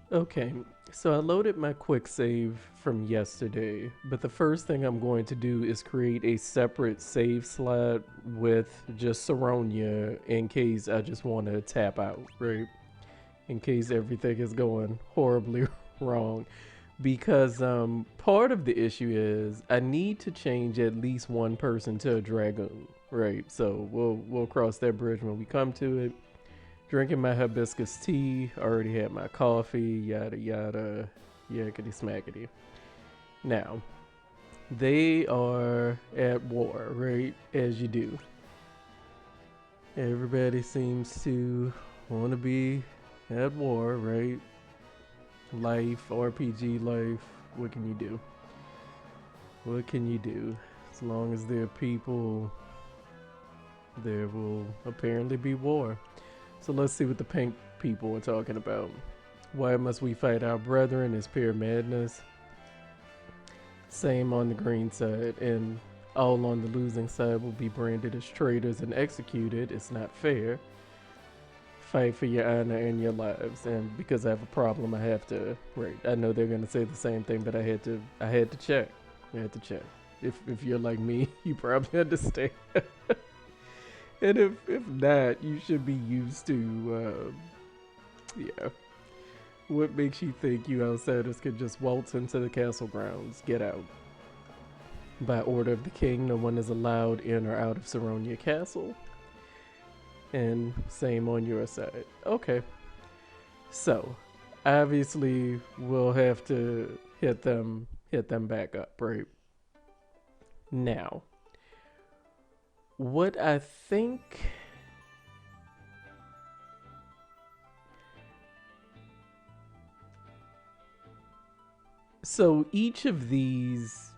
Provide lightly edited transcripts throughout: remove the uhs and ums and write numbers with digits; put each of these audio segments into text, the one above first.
Okay, so I loaded my quick save from yesterday, but the first thing I'm going to do is create a separate save slot with just Saronia in case I just want to tap out, right? In case everything is going horribly wrong. Because part of the issue is I need to change at least one person to a dragoon, right? So we'll cross that bridge when we come to it. Drinking my hibiscus tea, already had my coffee, yada yada, yakety smackety. Now, they are at war, right? As you do. Everybody seems to want to be at war, right? Life, RPG life, what can you do? What can you do? As long as there are people, there will apparently be war. So let's see what the pink people are talking about. Why must we fight our brethren? Is pure madness. Same on the green side, and all on the losing side will be branded as traitors and executed. It's not fair. Fight for your honor and your lives, and because I have a problem, I have to. Right, I know they're gonna say the same thing, but I had to. I had to check. I had to check. If you're like me, you probably understand. And if not, you should be used to. Yeah. What makes you think you outsiders could just waltz into the castle grounds? Get out. By order of the king, no one is allowed in or out of Saronia Castle. And same on your side. Okay. So, obviously, we'll have to hit them back up, right? Now, what I think. So each of these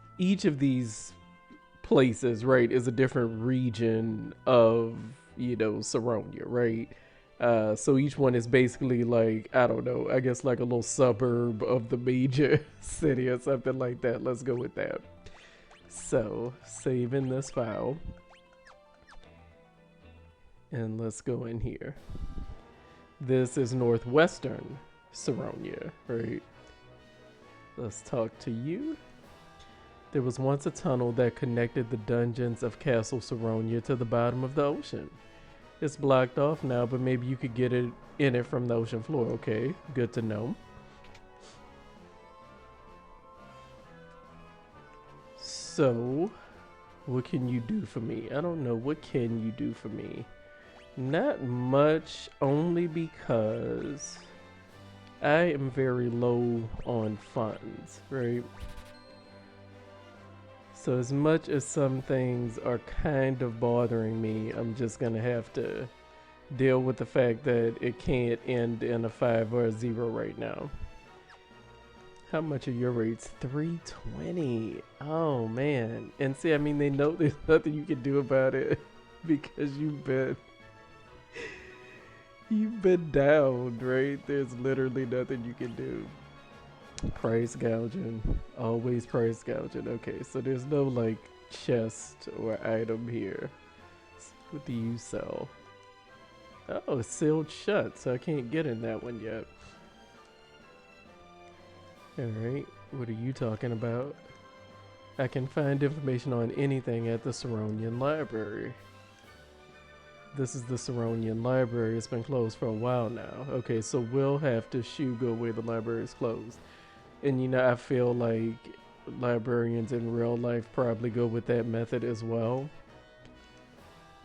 places, right, is a different region of Saronia, right? So each one is basically like, I don't know, I guess like a little suburb of the major city or something like that. Let's go with that. So saving this file, and let's go in here. This is northwestern Saronia, right? Let's talk to you. There was once a tunnel that connected the dungeons of Castle Saronia to the bottom of the ocean. It's blocked off now, but maybe you could get it in it from the ocean floor. Okay, good to know. So, what can you do for me? I don't know. What can you do for me? Not much, only because I am very low on funds, right? So as much as some things are kind of bothering me, I'm just gonna have to deal with the fact that it can't end in a 5 or a 0 right now. How much are your rates? 320. Oh man. And see, I mean, they know there's nothing you can do about it because you've been down, right? There's literally nothing you can do. Price gouging. Always price gouging. Okay, so there's no like chest or item here. What do you sell? Oh, it's sealed shut, so I can't get in that one yet. Alright, what are you talking about? I can find information on anything at the Saronian Library. This is the Saronian Library. It's been closed for a while now. Okay, so we'll have to go where the library is closed. And I feel like librarians in real life probably go with that method as well.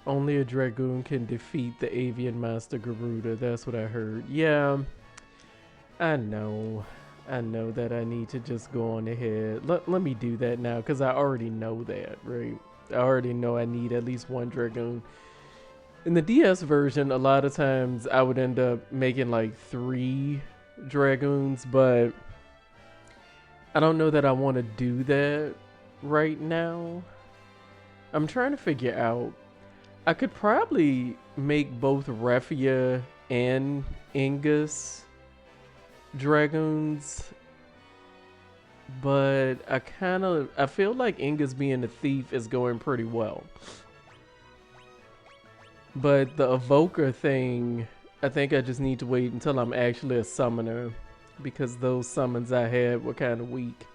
Only a dragoon can defeat the avian master Garuda. That's what I heard. Yeah, I know. I know that I need to just go on ahead. Let me do that now because I already know that, right? I already know I need at least one dragoon. In the DS version, a lot of times I would end up making like 3 dragoons, but I don't know that I want to do that right now. I'm trying to figure out. I could probably make both Refia and Ingus dragoons, but I feel like Ingus being a thief is going pretty well. But the evoker thing, I think I just need to wait until I'm actually a summoner because those summons I had were kind of weak.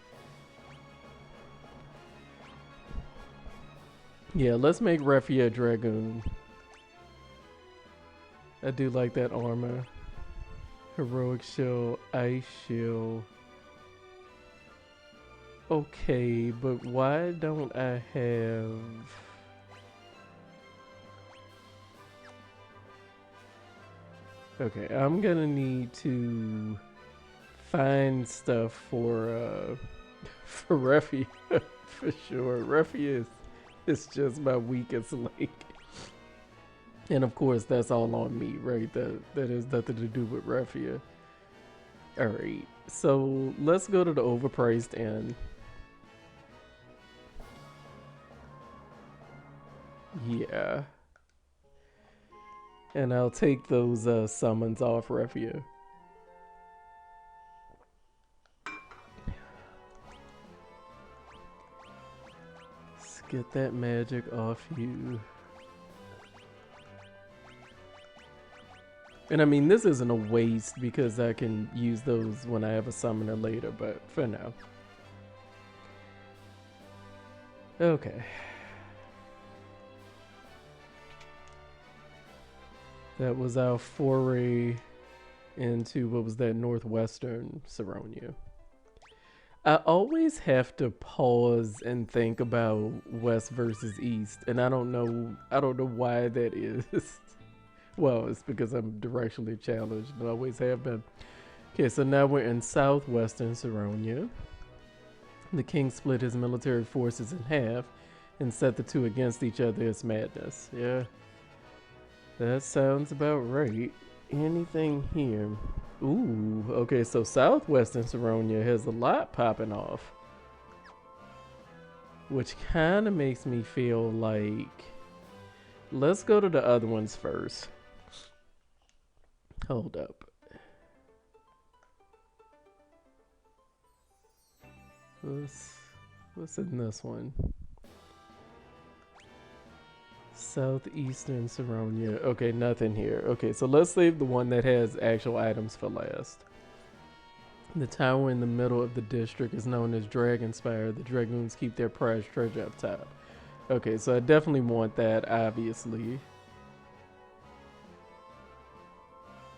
Yeah, let's make Refia a Dragoon. I do like that armor. Heroic Shield, Ice Shield. Okay, but why don't I have... Okay, I'm gonna need to find stuff for Refia for sure. Refia is just my weakest link. And of course that's all on me, right? That has nothing to do with Refia. Alright, so let's go to the overpriced inn. Yeah. And I'll take those summons off Refia. Let's get that magic off you. And I mean, this isn't a waste because I can use those when I have a summoner later, but for now. Okay. That was our foray into, what was that, northwestern Saronia. I always have to pause and think about west versus east, and I don't know why that is. Well, it's because I'm directionally challenged, and always have been. Okay, so now we're in southwestern Saronia. The king split his military forces in half and set the two against each other. It's madness. Yeah. That sounds about right. Anything here? Ooh, okay, so southwestern Saronia has a lot popping off. Which kind of makes me feel like... Let's go to the other ones first. Hold up. What's in this one? Southeastern Saronia. Okay, nothing here. Okay, so let's save the one that has actual items for last. The tower in the middle of the district is known as Dragonspire. The Dragoons keep their prized treasure up top. Okay, so I definitely want that, obviously.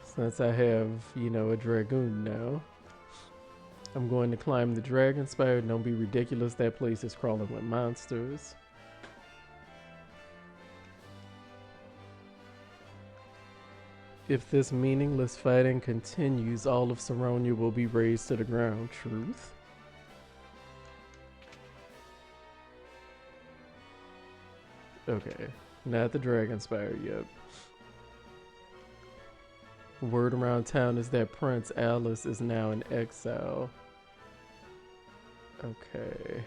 Since I have, you know, a Dragoon now. I'm going to climb the Dragonspire. Don't be ridiculous. That place is crawling with monsters. If this meaningless fighting continues, all of Saronia will be razed to the ground. Truth? Okay, not the Dragonspire yet. Word around town is that Prince Alice is now in exile. Okay.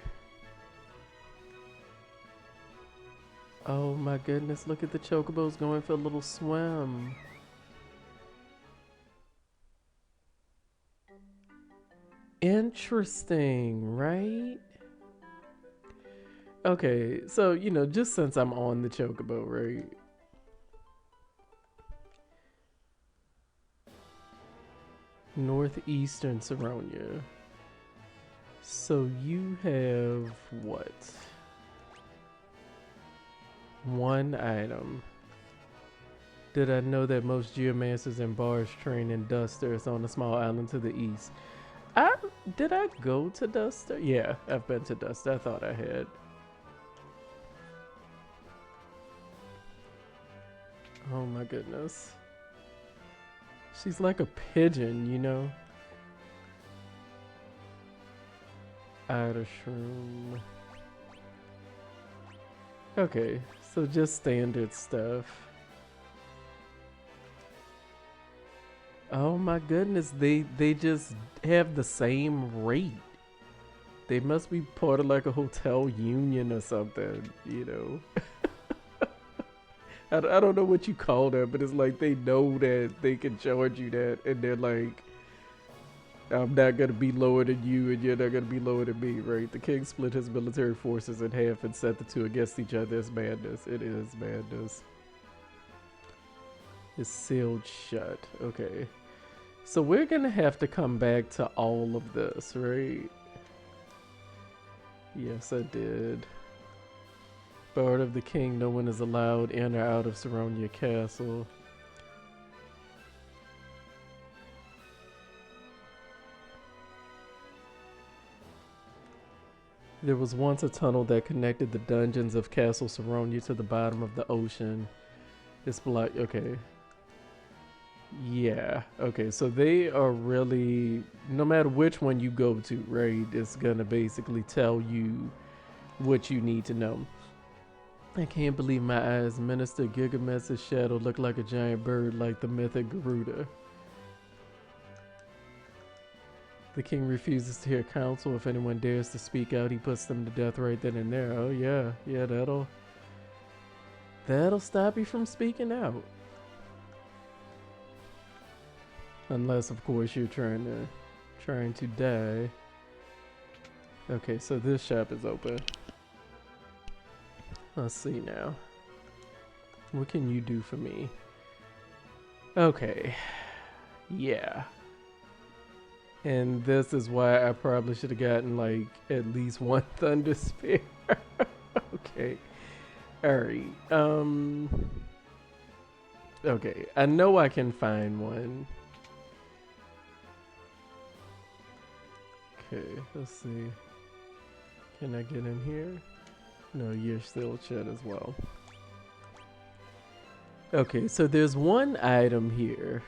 Oh my goodness, look at the chocobos going for a little swim. Interesting, right? Okay, so, you know, just since I'm on the chocobo, right? Northeastern Saronia. So you have what? One item. Did I know that most geomancers and bars train in Duster? It's on a small island to the east. Did I go to Duster? Yeah, I've been to Duster. I thought I had. Oh my goodness. She's like a pigeon, you know? Outer shroom. Okay, so just standard stuff. Oh my goodness, they just have the same rate. They must be part of like a hotel union or something, you know? I don't know what you call that, but it's like they know that they can charge you that, and they're like, I'm not going to be lower than you, and you're not going to be lower than me, right? The king split his military forces in half and set the two against each other. It's madness. It is madness. It's sealed shut. Okay. So we're gonna have to come back to all of this, right? Yes, I did. By order of the king, no one is allowed in or out of Saronia Castle. There was once a tunnel that connected the dungeons of Castle Saronia to the bottom of the ocean. It's blocked. Okay. Yeah. Okay. So they are really, no matter which one you go to, right? It's gonna basically tell you what you need to know. I can't believe my eyes. Minister Gilgamesh's shadow looked like a giant bird, like the mythic Garuda. The king refuses to hear counsel. If anyone dares to speak out, he puts them to death right then and there. Oh yeah, yeah, that'll stop you from speaking out. Unless, of course, you're trying to die. Okay, so this shop is open. Let's see now. What can you do for me? Okay. Yeah. And this is why I probably should have gotten like at least one thunder spear. Okay. Alright. Okay. I know I can find one. Okay, let's see. Can I get in here? No, you're still shut as well. Okay, so there's one item here.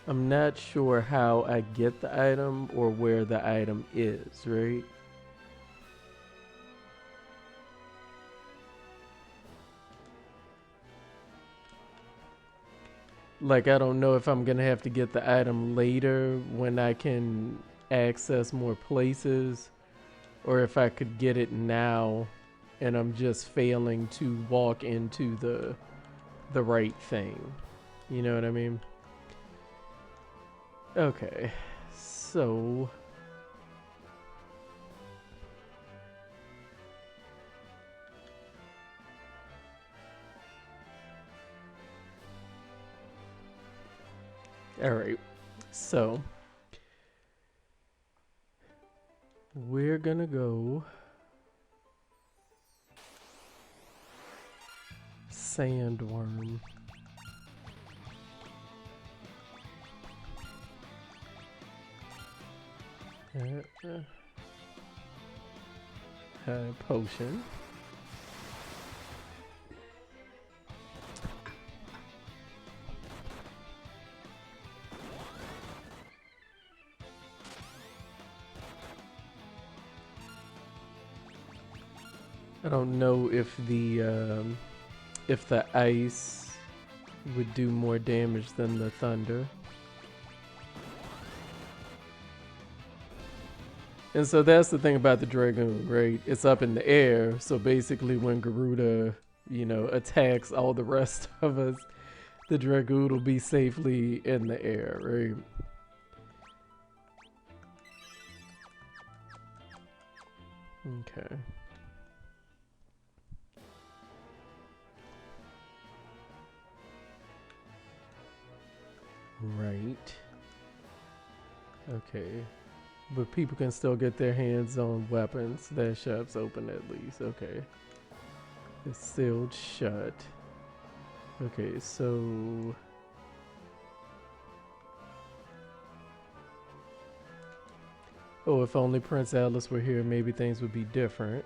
I'm not sure how I get the item or where the item is, right? Like, I don't know if I'm gonna have to get the item later when I can access more places, or if I could get it now and I'm just failing to walk into the right thing. You know what I mean? Okay, so all right, so we're gonna go sandworm. Potion. I don't know if the ice would do more damage than the thunder. And so that's the thing about the Dragoon, right? It's up in the air. So basically when Garuda, you know, attacks all the rest of us, the Dragoon will be safely in the air, right? Okay. Right. Okay. But people can still get their hands on weapons. That shop's open at least. Okay. It's sealed shut. Okay, so... Oh, if only Prince Atlas were here, maybe things would be different.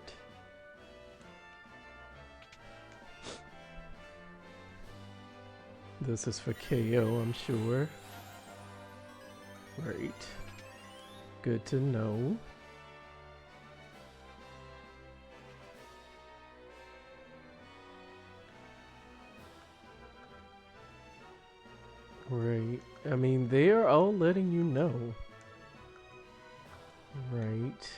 This is for KO, I'm sure. Right. Good to know. Right. I mean, they are all letting you know. Right.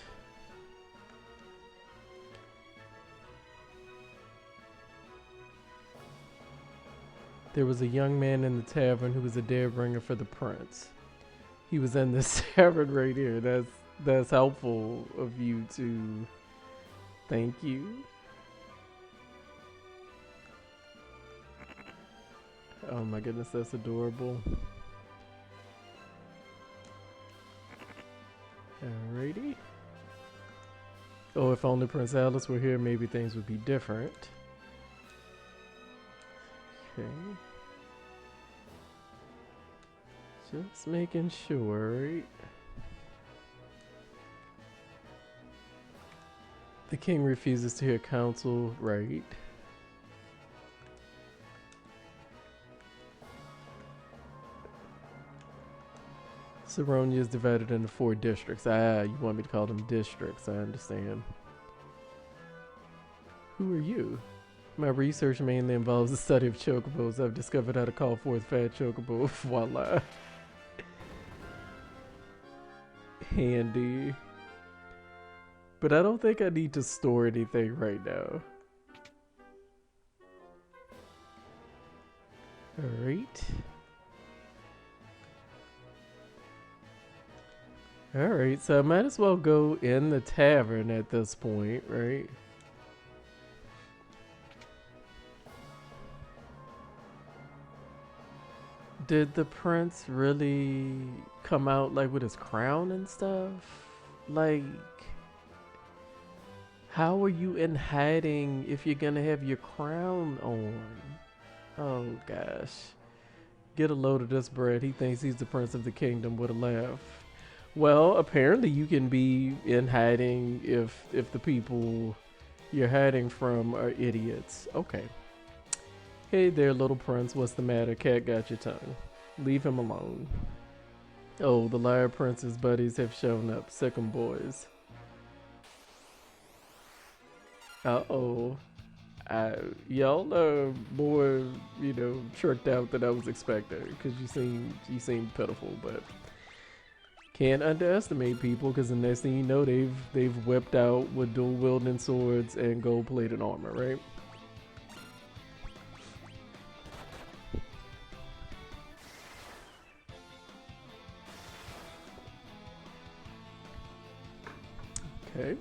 There was a young man in the tavern who was a dead bringer for the prince. He was in this tavern right here. That's helpful of you to... Thank you. Oh my goodness, that's adorable. Alrighty. Oh, if only Prince Alice were here, maybe things would be different. Okay. Just making sure, right? The king refuses to hear counsel, right? Saronia is divided into 4 districts. Ah, you want me to call them districts, I understand. Who are you? My research mainly involves the study of chocobos. I've discovered how to call forth fat chocobo. Voila. Handy. But I don't think I need to store anything right now. Alright. Alright, so I might as well go in the tavern at this point, right? Did the prince really come out like with his crown and stuff? Like, how are you in hiding if you're gonna have your crown on? Oh gosh. Get a load of this bread. He thinks he's the prince of the kingdom with a laugh. Well, apparently you can be in hiding if the people you're hiding from are idiots. Okay. Hey there, little prince. What's the matter? Cat got your tongue. Leave him alone. Oh, the liar prince's buddies have shown up. Sick 'em boys. Uh-oh. Y'all are more, you know, tricked out than I was expecting, because you seem pitiful, but can't underestimate people, because the next thing you know, they've whipped out with dual wielding swords and gold plated armor, right? Okay.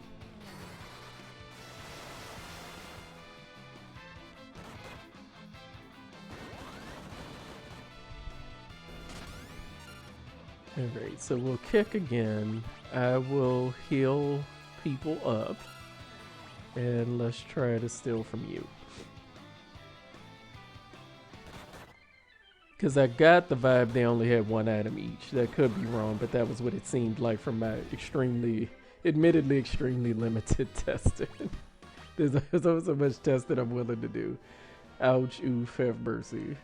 Alright, so we'll kick again. I will heal people up. And let's try to steal from you. Because I got the vibe they only had 1 item each. That could be wrong, but that was what it seemed like from my admittedly extremely limited testing. There's only so much testing I'm willing to do. Ouch, oof, have mercy.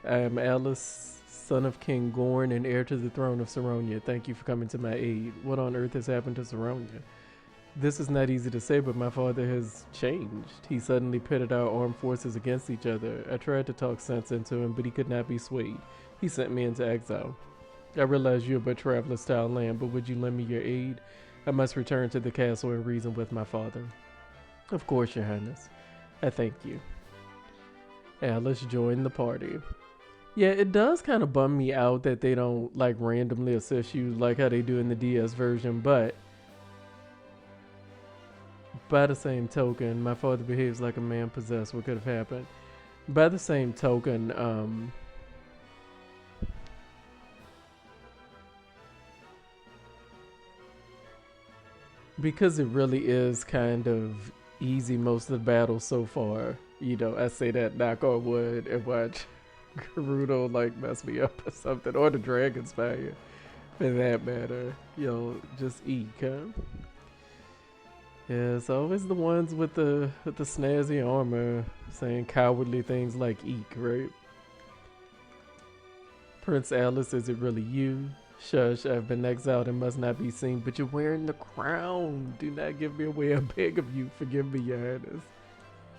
I am Alice, son of King Gorn and heir to the throne of Saronia. Thank you for coming to my aid. What on earth has happened to Saronia? This is not easy to say, but my father has changed. He suddenly pitted our armed forces against each other. I tried to talk sense into him, but he could not be swayed. He sent me into exile. I realize you're but travelers to our land, but would you lend me your aid? I must return to the castle and reason with my father. Of course, your highness. I thank you. Alice joined the party. Yeah, it does kind of bum me out that they don't like randomly assist you like how they do in the DS version, but by the same token, my father behaves like a man possessed. What could have happened? By the same token, because it really is kind of easy most of the battles so far, you know, I say that knock on wood and watch Gerudo like mess me up or something, or the Dragon's Fire for that matter. Yo, just eek, huh? Yeah, it's always the ones with the snazzy armor saying cowardly things like eek, right? Prince Alice, is it really you? Shush, I've been exiled and must not be seen, but you're wearing the crown. Do not give me away, I beg of you. Forgive me, your highness.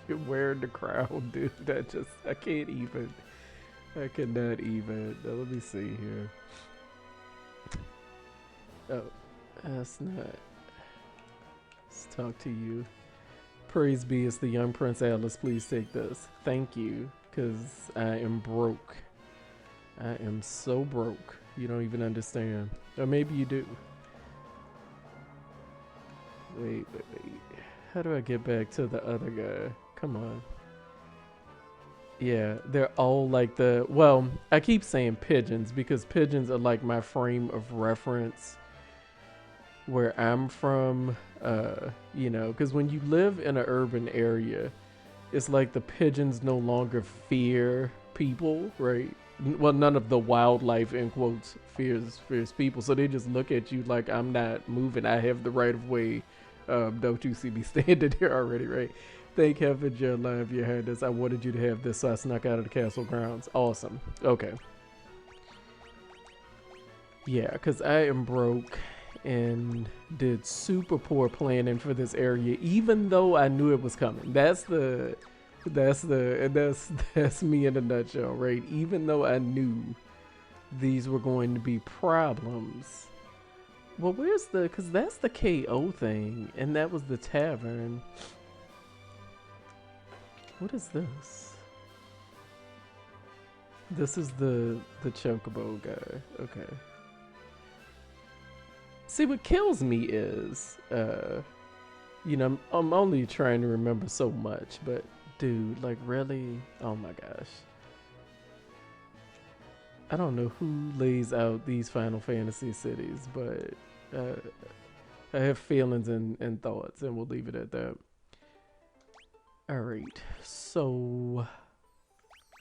You're wearing the crown, dude. I can't even. I cannot even. Now, let me see here. Oh, that's not. Let's talk to you. Praise be, it's the young Prince Alice. Please take this. Thank you, because I am broke. I am so broke. You don't even understand. Or maybe you do. Wait. How do I get back to the other guy? Come on. Yeah, they're all like well, I keep saying pigeons because pigeons are like my frame of reference where I'm from. Because when you live in an urban area, it's like the pigeons no longer fear people, right? Well, none of the wildlife in quotes fears people, so they just look at you like I'm not moving. I have the right of way. Don't you see me standing here already, right? Thank heaven you're alive. You had this. I wanted you to have this, so I snuck out of the castle grounds. Awesome. Okay. Yeah, because I am broke and did super poor planning for this area, even though I knew it was coming. That's me in a nutshell, right? Even though I knew these were going to be problems. Well, because that's the KO thing, and that was the tavern. What is this? This is the chocobo guy. Okay. See, what kills me is, I'm only trying to remember so much, but dude, like really? Oh my gosh. I don't know who lays out these Final Fantasy cities, but I have feelings and thoughts, and we'll leave it at that. Alright, so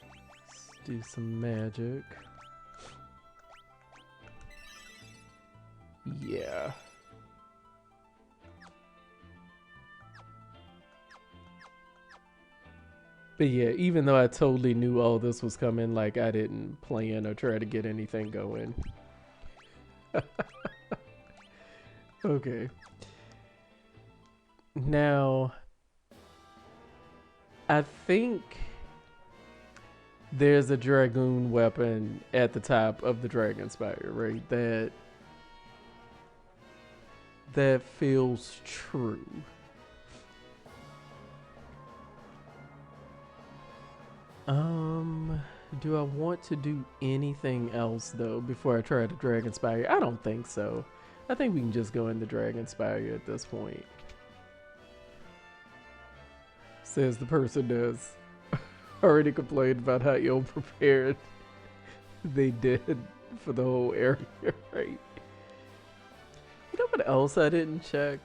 let's do some magic. Yeah. But yeah, even though I totally knew all this was coming, like I didn't plan or try to get anything going. Okay. Now, I think there's a dragoon weapon at the top of the Dragon Spire, right? That feels true. Do I want to do anything else though before I try the Dragon Spire? I don't think so. I think we can just go in the Dragon Spire at this point. Says the person that's already complained about how ill prepared they did for the whole area, right? You know what else I didn't check?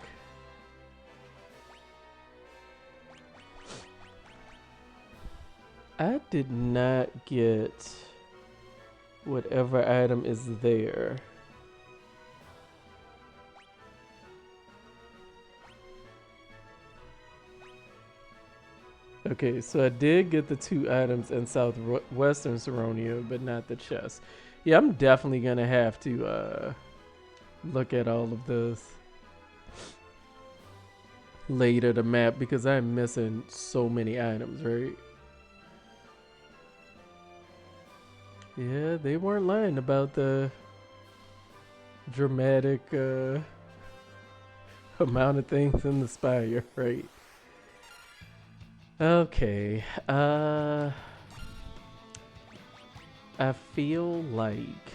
I did not get whatever item is there. Okay, so I did get the 2 items in southwestern Saronia, but not the chest. Yeah, I'm definitely gonna have to look at all of this later, the map, because I'm missing so many items, right? Yeah, they weren't lying about the dramatic amount of things in the spire, right? Okay, I feel like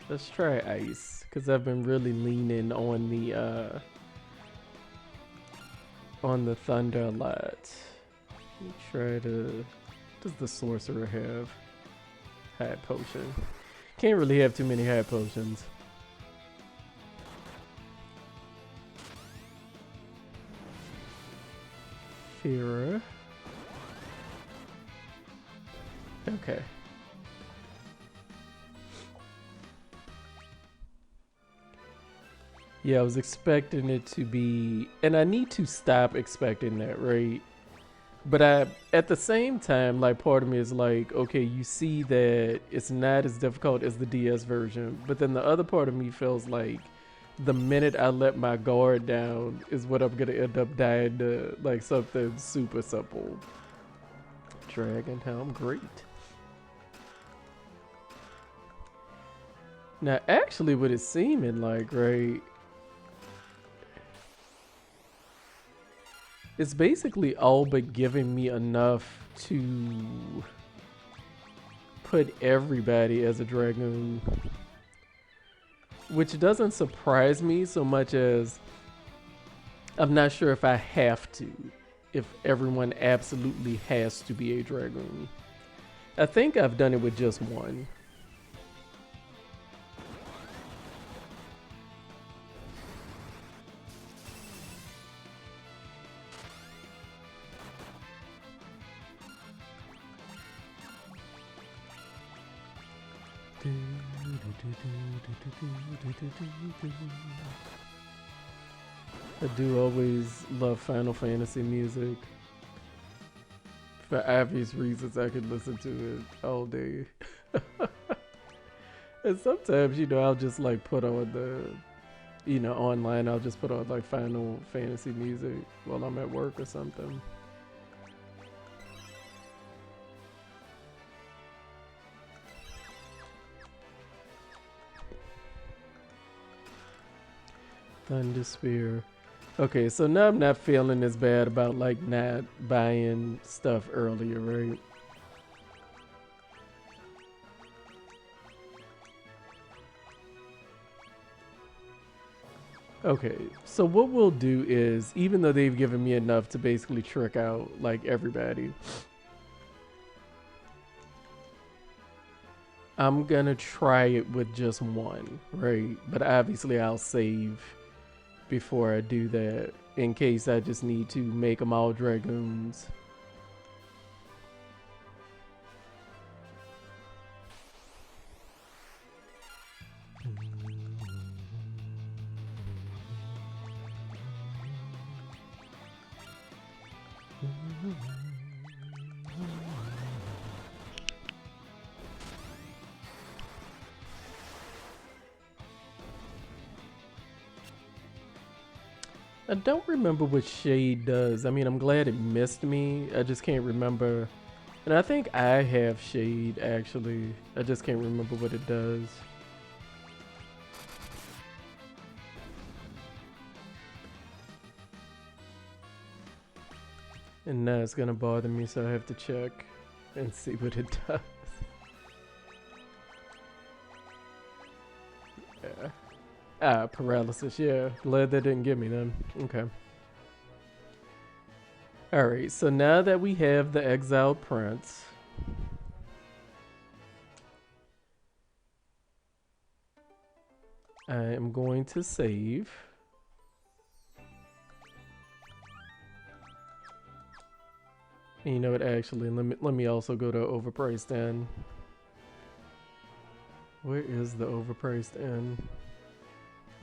let's try ice, because I've been really leaning on the thunder a lot. Let me try to. Does the sorcerer have high potion? Can't really have too many high potions. Fira. Okay. Yeah, I was expecting it to be, and I need to stop expecting that, right? But at the same time, like part of me is like, okay, you see that it's not as difficult as the DS version, but then the other part of me feels like the minute I let my guard down is what I'm gonna end up dying to, like something super simple. Dragon Helm, great. Now, actually, what it's seeming like, right? It's basically all but giving me enough to put everybody as a dragoon, which doesn't surprise me so much as I'm not sure if I have to, if everyone absolutely has to be a dragoon. I think I've done it with just one. I do always love Final Fantasy music. For obvious reasons, I could listen to it all day. And sometimes, I'll just like put on online, I'll just put on like Final Fantasy music while I'm at work or something. Thunder Spear. Okay, so now I'm not feeling as bad about like not buying stuff earlier, right? Okay, so what we'll do is, even though they've given me enough to basically trick out like everybody, I'm gonna try it with just one, right? But obviously I'll save before I do that in case I just need to make them all dragoons. I don't remember what Shade does. I mean, I'm glad it missed me. I just can't remember. And I think I have Shade, actually. I just can't remember what it does. And now it's gonna bother me, so I have to check and see what it does. Yeah. Ah, paralysis, yeah. Glad that didn't give me them. Okay. Alright, so now that we have the exiled prince, I am going to save. And you know what, actually, let me also go to overpriced inn. Where is the overpriced inn?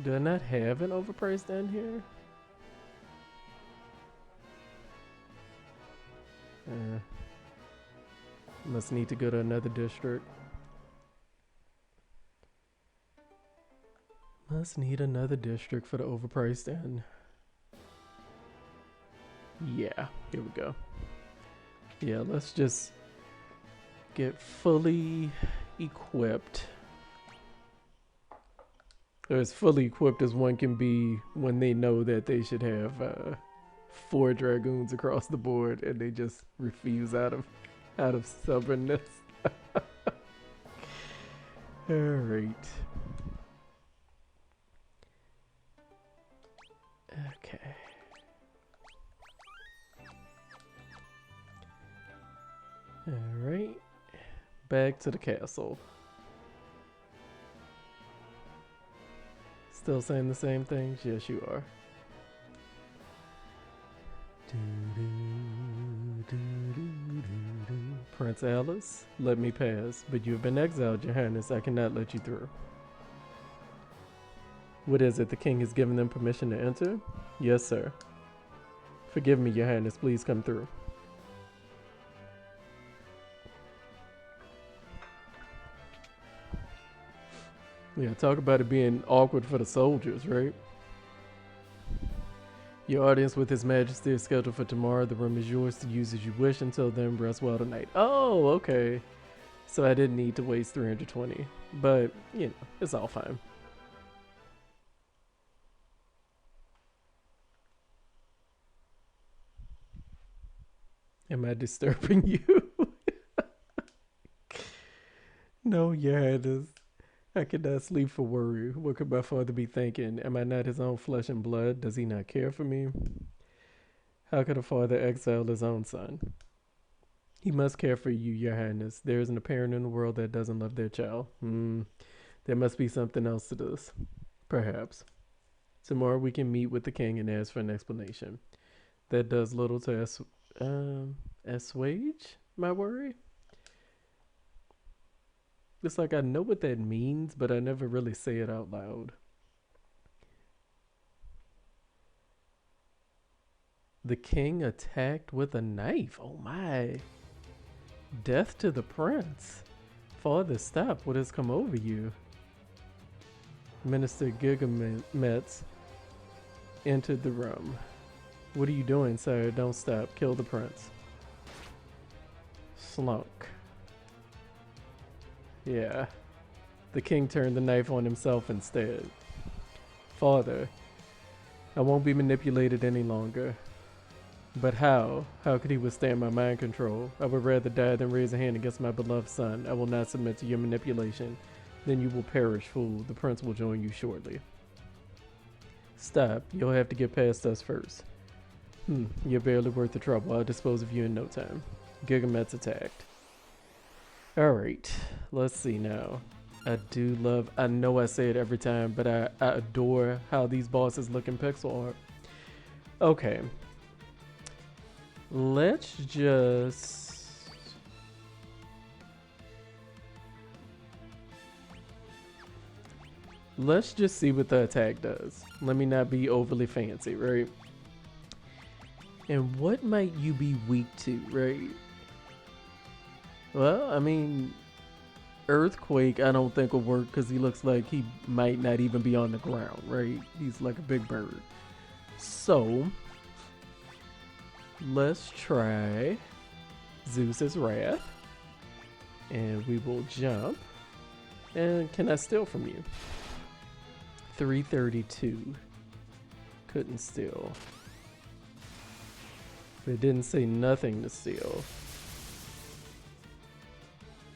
Do I not have an overpriced inn here? Must need to go to another district. Must need another district for the overpriced inn. Yeah, here we go. Yeah, let's just get fully equipped. Or as fully equipped as one can be when they know that they should have 4 dragoons across the board and they just refuse out of stubbornness. Alright. Okay. Alright. Back to the castle. Still saying the same things? Yes, you are. Prince Alice, let me pass, but you have been exiled, Your Highness. I cannot let you through. What is it? The king has given them permission to enter? Yes, sir. Forgive me, Your Highness. Please come through. Yeah, talk about it being awkward for the soldiers, right? Your audience with His Majesty is scheduled for tomorrow. The room is yours to use as you wish. Until then, rest well tonight. Oh, okay. So I didn't need to waste 320. But, it's all fine. Am I disturbing you? No, Your Highness. I could not sleep for worry. What could my father be thinking? Am I not his own flesh and blood? Does he not care for me? How could a father exile his own son? He must care for you, your highness. There isn't a parent in the world that doesn't love their child. There must be something else to this. Perhaps. Tomorrow we can meet with the king and ask for an explanation. That does little to assuage my worry. It's like I know what that means, but I never really say it out loud. The king attacked with a knife. Oh my. Death to the prince. Father, stop. What has come over you? Minister Gigametz entered the room. What are you doing, sir? Don't stop. Kill the prince. Slunk. Yeah. The king turned the knife on himself instead. Father, I won't be manipulated any longer. But how? How could he withstand my mind control? I would rather die than raise a hand against my beloved son. I will not submit to your manipulation. Then you will perish, fool. The prince will join you shortly. Stop. You'll have to get past us first. You're barely worth the trouble. I'll dispose of you in no time. Gigamet's attacked. Alright. Let's see now. I know I say it every time, but I adore how these bosses look in pixel art. Okay. Let's just see what the attack does. Let me not be overly fancy, right? And what might you be weak to, right? Well, I mean, Earthquake I don't think will work because he looks like he might not even be on the ground, right? He's like a big bird. So let's try Zeus's Wrath. And we will jump. And can I steal from you? 332. Couldn't steal. It didn't say nothing to steal.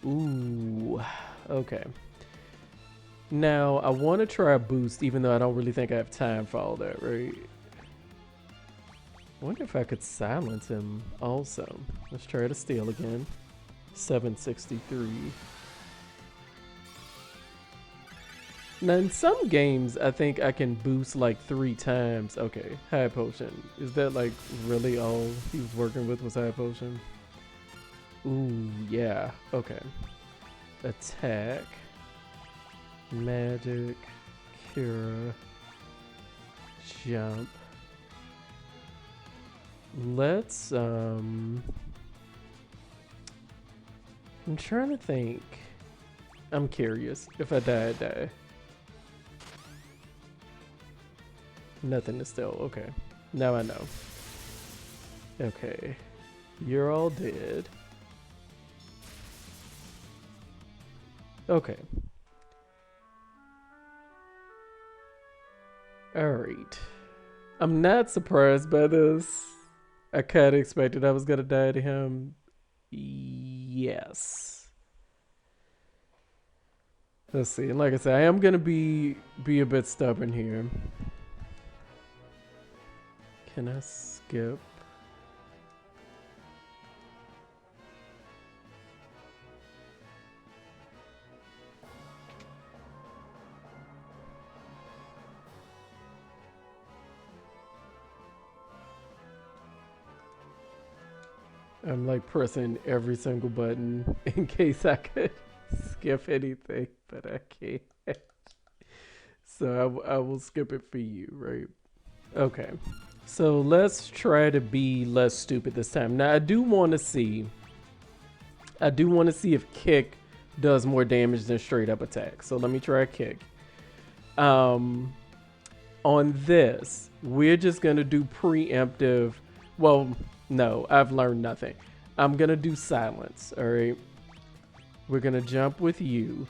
Ooh, okay. Now, I want to try a boost, even though I don't really think I have time for all that, right? I wonder if I could silence him also. Let's try to steal again. 763. Now, in some games, I think I can boost like 3 times. Okay, high potion. Is that like really all he was working with was high potion? Ooh, yeah. Okay. Attack. Magic. Cura. Jump. Let's, I'm trying to think. I'm curious. If I die, I die. Nothing to steal. Okay. Now I know. Okay. You're all dead. Okay. Alright. I'm not surprised by this. I kinda expected I was gonna die to him. Yes. Let's see. And like I said, I am gonna be a bit stubborn here. Can I skip? I'm like pressing every single button in case I could skip anything, but I can't. So I will skip it for you, right? Okay. So let's try to be less stupid this time. Now I do want to see if kick does more damage than straight up attack. So let me try kick. On this, we're just gonna do preemptive. Well, no, I've learned nothing. I'm gonna do silence. All right. We're gonna jump with you,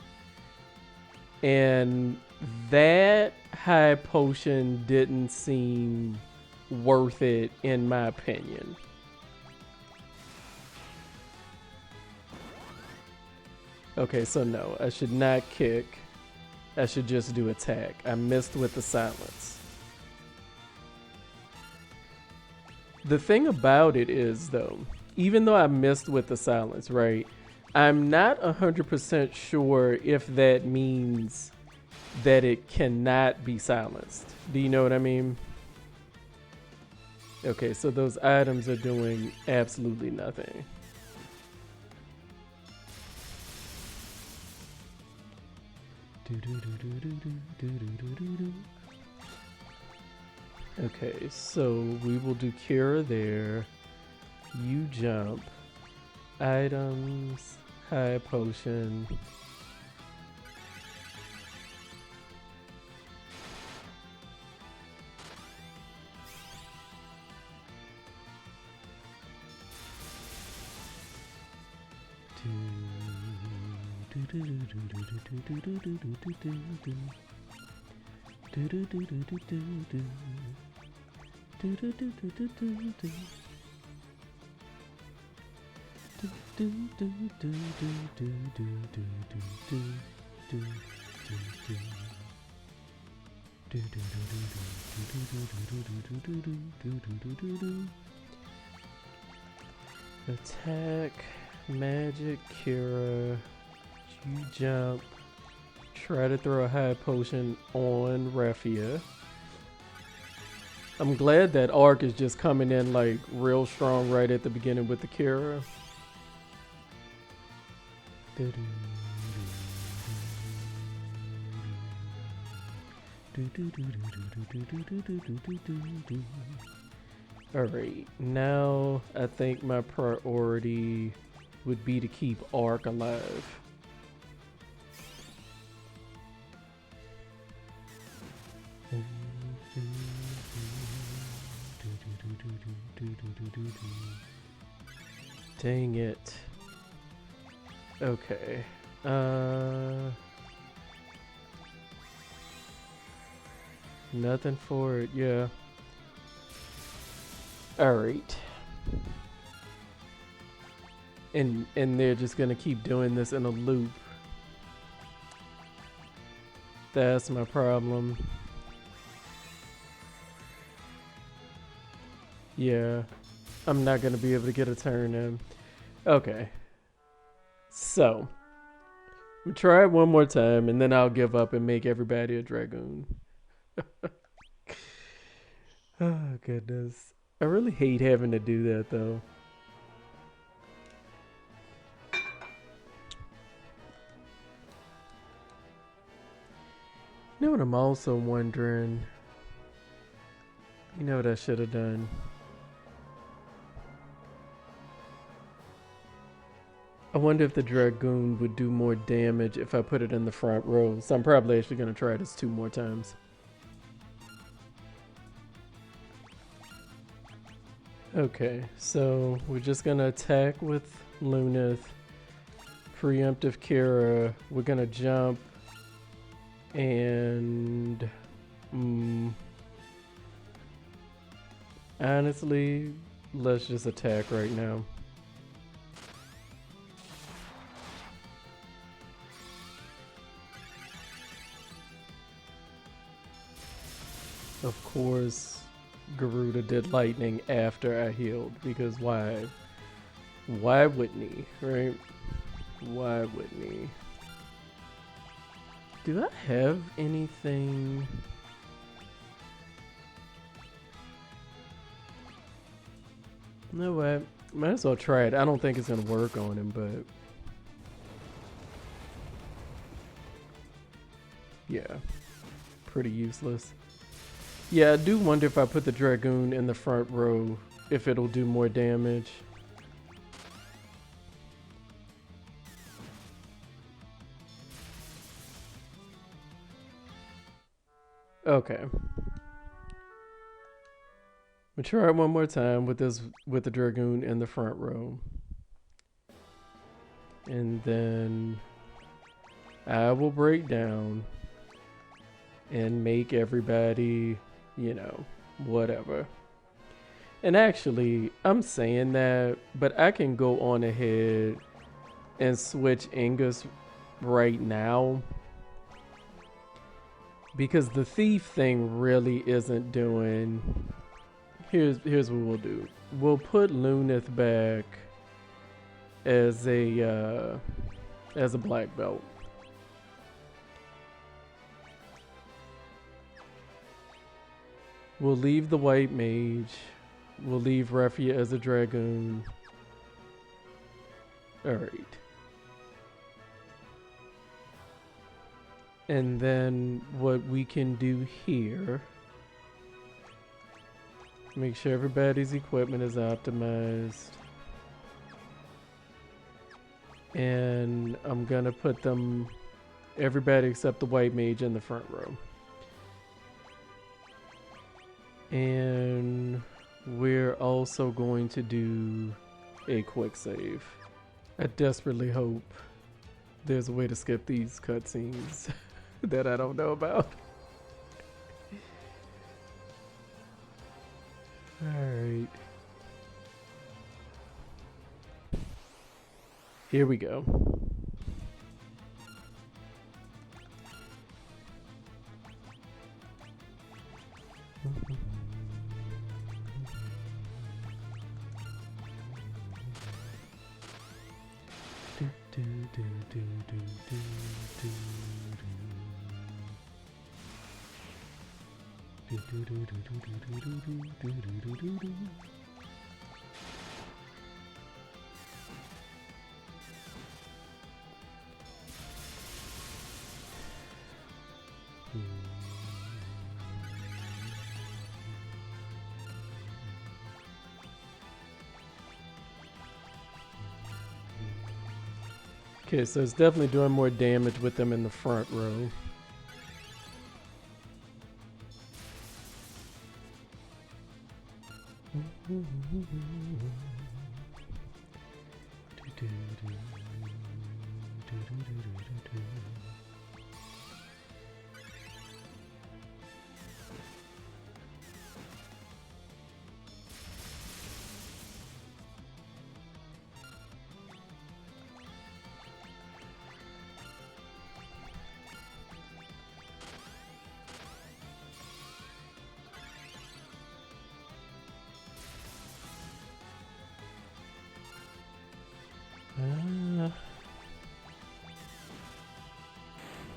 and that high potion didn't seem worth it in my opinion. Okay, so no, I should not kick. I should just do attack. I missed with the silence. The thing about it is though, even though I missed with the silence, right? I'm not 100% sure if that means that it cannot be silenced. Do you know what I mean? Okay, so those items are doing absolutely nothing. Okay, so we will do Kira there. You jump. Items. High potion. Attack, magic, Kira, you jump, try to throw a high potion on Raffia. I'm glad that arc is just coming in like real strong right at the beginning with the Kira. Alright, now I think my priority would be to keep Ark alive. Dang it. Okay. Nothing for it, yeah. Alright. And they're just gonna keep doing this in a loop. That's my problem. Yeah. I'm not gonna be able to get a turn in. Okay. So. We'll try it one more time and then I'll give up and make everybody a dragoon. Oh, goodness. I really hate having to do that, though. You know what I'm also wondering? You know what I should have done? I wonder if the dragoon would do more damage if I put it in the front row. So I'm probably actually going to try this 2 more times. Okay, so we're just gonna attack with Lunith, preemptive Kira, we're gonna jump, and honestly, let's just attack right now. Of course, Garuda did lightning after I healed, because why? Why wouldn't he, right? Why wouldn't he? Do I have anything? No way. Might as well try it. I don't think it's gonna work on him, but yeah, pretty useless. Yeah, I do wonder if I put the Dragoon in the front row, if it'll do more damage. Okay. We'll try it one more time with the Dragoon in the front row. And then I will break down and make everybody, you know, whatever. And actually, I'm saying that, but I can go on ahead and switch Ingus right now, because the thief thing really isn't doing Here's what we'll do. We'll put Lunith back as a black belt. We'll leave the white mage. We'll leave Refia as a dragoon. Alright. And then what we can do here, make sure everybody's equipment is optimized. And I'm gonna put them, everybody except the white mage, in the front row. And we're also going to do a quick save. I desperately hope there's a way to skip these cutscenes that I don't know about. Alright. Here we go. Okay, so it's definitely doing more damage with them in the front row.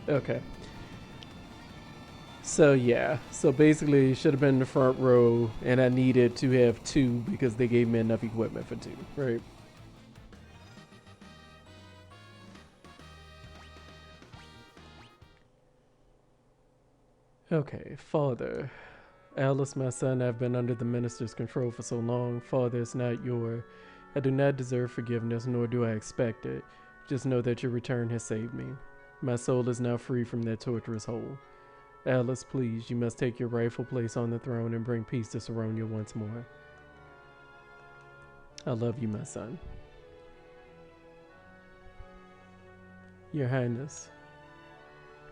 Okay. So yeah, so basically it should have been in the front row, and I needed to have 2 because they gave me enough equipment for 2, right? Okay, Father. Alice, my son, I've been under the minister's control for so long. Father, it's not I do not deserve forgiveness, nor do I expect it. Just know that your return has saved me. My soul is now free from that torturous hole. Alice, please, you must take your rightful place on the throne and bring peace to Saronia once more. I love you, my son. Your Highness,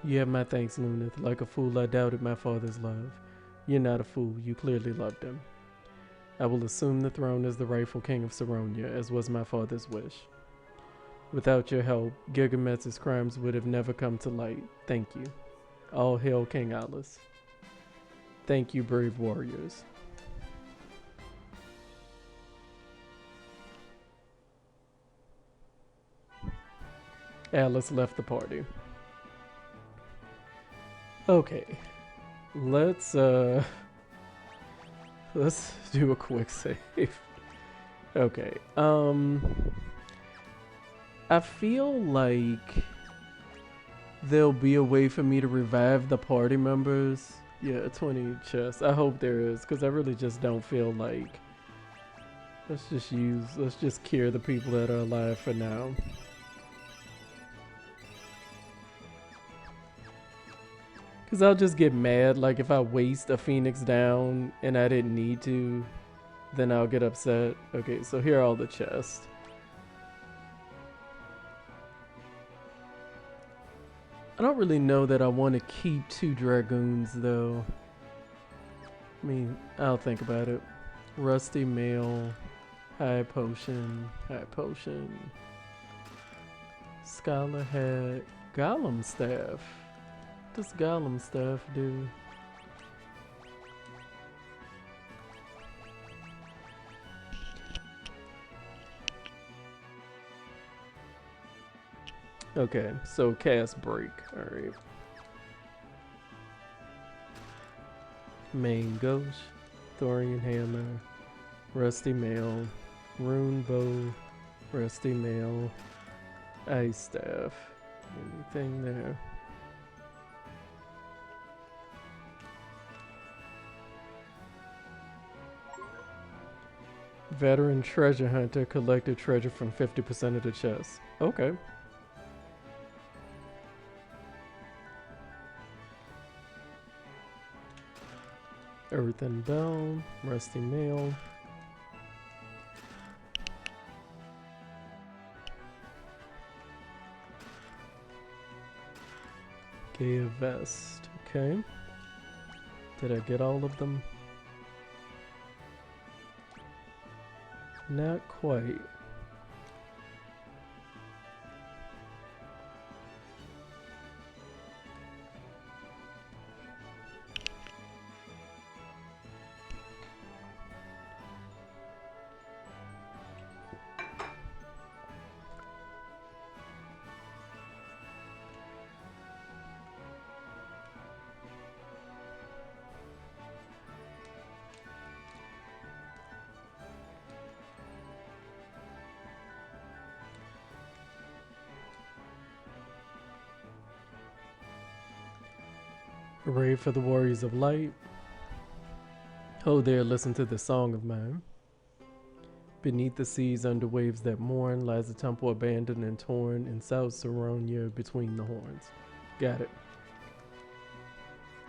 you have my thanks, Lunith. Like a fool, I doubted my father's love. You're not a fool. You clearly loved him. I will assume the throne as the rightful king of Saronia, as was my father's wish. Without your help, Gilgamesh's crimes would have never come to light. Thank you. All hail King Alice. Thank you, brave warriors. Alice left the party. Okay. Let's do a quick save. Okay. I feel like there'll be a way for me to revive the party members. Yeah, 20 chests. I hope there is, because I really just don't feel like. Let's just cure the people that are alive for now. Because I'll just get mad, like if I waste a Phoenix down and I didn't need to, then I'll get upset. Okay, so here are all the chests. I don't really know that I want to keep 2 dragoons though. I mean, I'll think about it. Rusty mail, high potion, scholar hat, golem staff. What does golem staff do? Okay, so cast break. Alright. Main Ghost, Thorian Hammer, Rusty Mail, Rune Bow, Rusty Mail, Ice Staff. Anything there? Veteran Treasure Hunter collected treasure from 50% of the chest. Okay. Earthen Bell, Rusty Mail. Gaia Vest. Okay. Did I get all of them? Not quite. Hooray for the Warriors of Light. Oh there, listen to the song of mine. Beneath the seas, under waves that mourn, lies a temple abandoned and torn in South Saronia between the horns. Got it.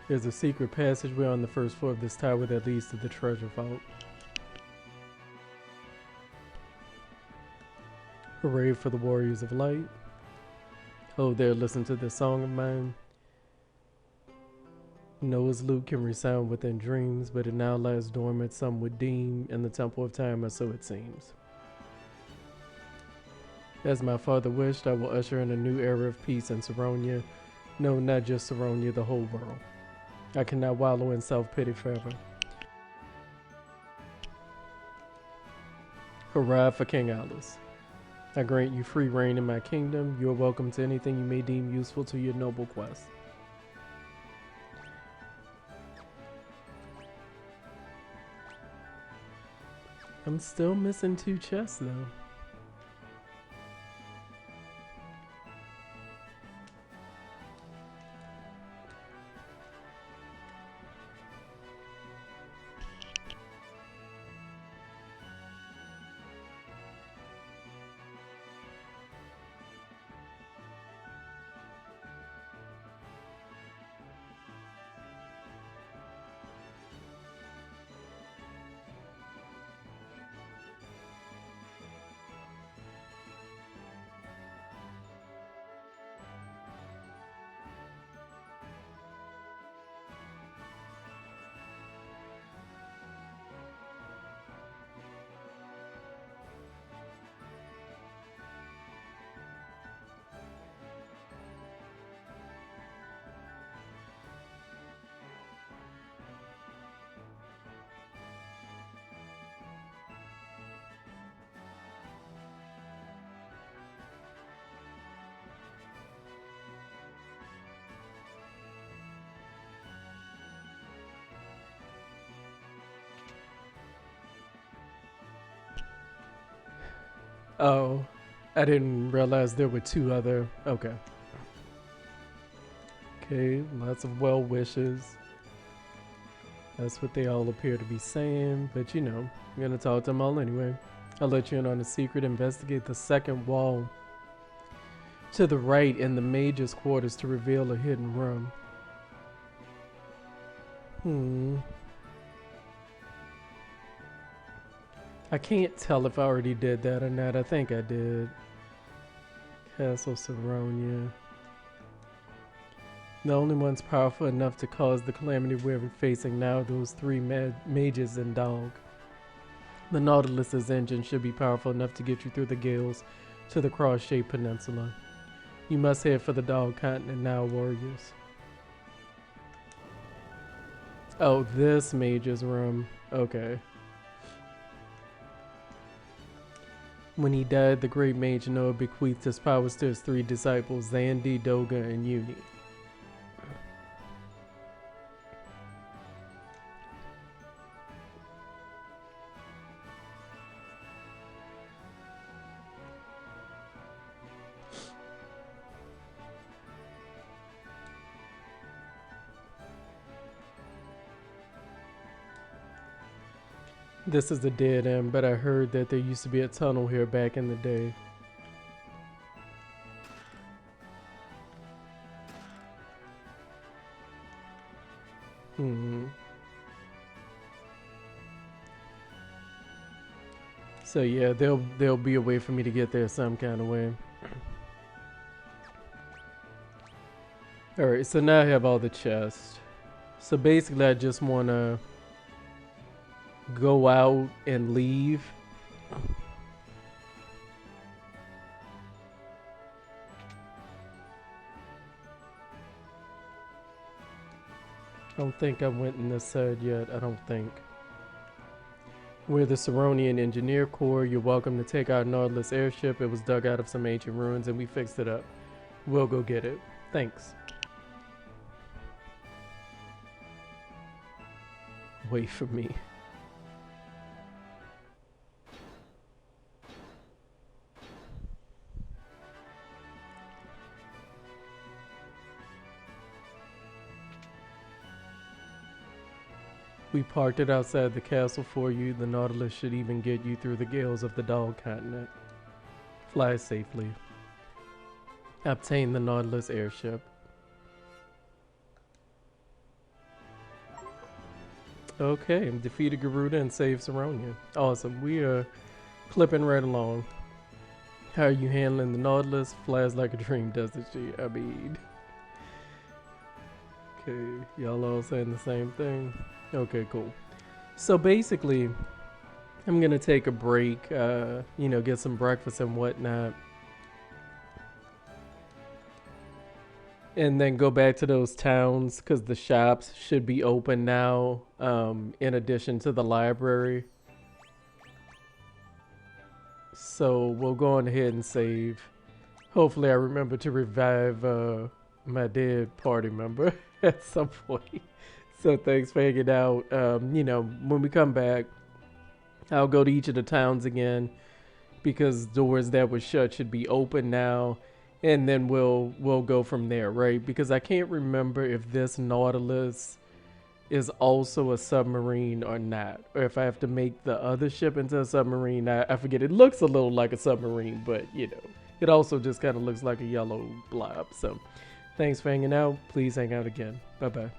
There's a secret passageway on the first floor of this tower that leads to the treasure vault. Hooray for the Warriors of Light. Oh there, listen to this song of mine. Noah's lute can resound within dreams, but it now lies dormant, some would deem, in the Temple of Time, or so it seems. As my father wished, I will usher in a new era of peace in Saronia. No, not just Saronia, the whole world. I cannot wallow in self-pity forever. Hurrah for King Alice. I grant you free reign in my kingdom. You are welcome to anything you may deem useful to your noble quest. I'm still missing 2 chests though. Oh, I didn't realize there were 2 other. Okay. Okay, lots of well wishes. That's what they all appear to be saying, but you know, I'm gonna talk to them all anyway. I'll let you in on a secret. Investigate the second wall to the right in the mage's quarters to reveal a hidden room. I can't tell if I already did that or not. I think I did. Castle Saronia. The only ones powerful enough to cause the calamity we're facing now, those 3 mages and dog. The Nautilus's engine should be powerful enough to get you through the gales to the cross-shaped peninsula. You must head for the dog continent now, warriors. Oh, this mage's room. Okay. When he died, the great mage Noah bequeathed his powers to his 3 disciples, Zandi, Doga, and Uni. This is a dead end, but I heard that there used to be a tunnel here back in the day. So yeah, there'll be a way for me to get there some kind of way. Alright, so now I have all the chests. So basically I just wanna go out and leave. I don't think I went in this side yet. I don't think. We're the Saronian Engineer Corps. You're welcome to take our Nautilus airship. It was dug out of some ancient ruins and we fixed it up. We'll go get it. Thanks. Wait for me. We parked it outside the castle for you. The Nautilus should even get you through the gales of the Dog Continent. Fly safely. Obtain the Nautilus airship. Okay, defeated Garuda and saved Saronia. Awesome. We are clipping right along. How are you handling the Nautilus? Flies like a dream, doesn't she? I mean... Okay, y'all all saying the same thing? Okay, cool. So basically, I'm gonna take a break, you know, get some breakfast and whatnot. And then go back to those towns, because the shops should be open now, in addition to the library. So we'll go on ahead and save. Hopefully I remember to revive my dead party member at some point. So thanks for hanging out. You know, when we come back, I'll go to each of the towns again because doors that were shut should be open now, and then we'll go from there, right? Because I can't remember if this Nautilus is also a submarine or not, or if I have to make the other ship into a submarine. I forget. It looks a little like a submarine, but you know, it also just kind of looks like a yellow blob. So thanks for hanging out. Please hang out again. Bye bye.